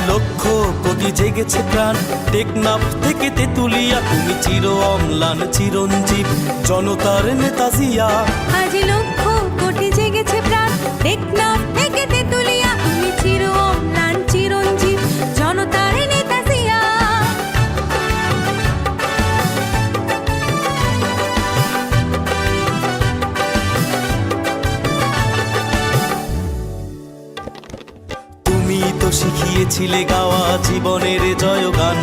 লক্ষ কোটি জেগেছে প্রাণ, টেকনাফ থেকে তেতুলিয়া, তুমি চির অম্লান চিরঞ্জীব জনতার নেতা জিয়া। আজ লক্ষ কোটি জেগেছে প্রাণ, টেকনাফ থেকে তেতুলিয়া, তুমি চির অম্লান চিরঞ্জীব জনতার নেতা জিয়া। তুমি তো শিখিয়েছিলে গাওয়া জীবনের জয়গান,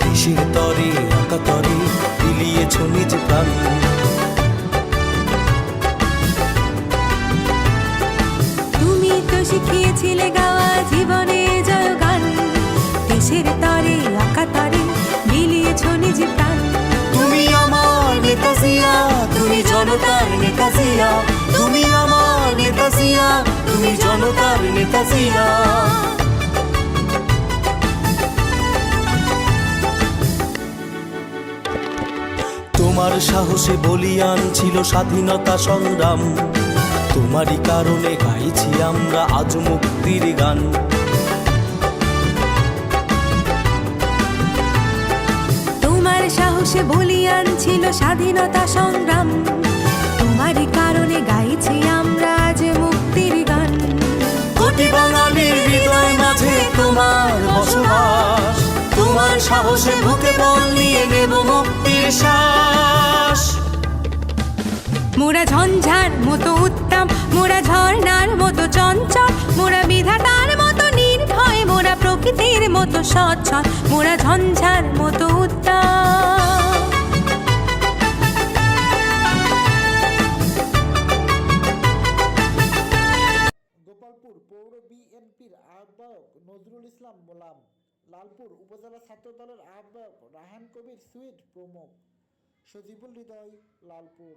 দেশের তরে আকাতরে বিলিয়েছ নিজ প্রাণ। তুমি তো শিখিয়েছিলে গাওয়া জীবনে জয়গান, দেশের তরে আকাতরে বিলিয়েছ নিজ প্রাণ। তুমি আমার নেতা জিয়া, তুমি জনতার নেতা জিয়া, তুমি আমার নেতা জিয়া, তুমি জনতার নেতা জিয়া। তোমার সাহসে বলিয়ান ছিল স্বাধীনতা সংগ্রাম, তোমারই কারণে গাইছি আমরা আজ মুক্তির গান। তোমার সাহসে বলিয়ান ছিল স্বাধীনতা সংগ্রাম, তোমারই কারণে গাইছি আমরা আজ মুক্তির গান। কোটি বাঙালির হৃদয় মাঝে তোমার বসবাস, তোমার সাহসে বুকে বল নিয়ে নেব মুক্তির শ্বাস। মোরা ঝঞ্ঝার মতো উত্তম, মোরা ঝর্ণার মতো চঞ্চল, মোরা বিধাতার মতো নির্ভয়, মোরা প্রকৃতির মতো সচ্ছল, মোরা ঝঞ্ঝার মতো উত্তম। গোপালপুর পৌর বিএনপির আহ্বায়ক নজরুল ইসলাম মোলাম, লালপুর উপজেলা ছাত্র দলের আহ্বায়ক রায়হান কবির সুইট প্রমুখ। সজীবুল হৃদয়, লালপুর।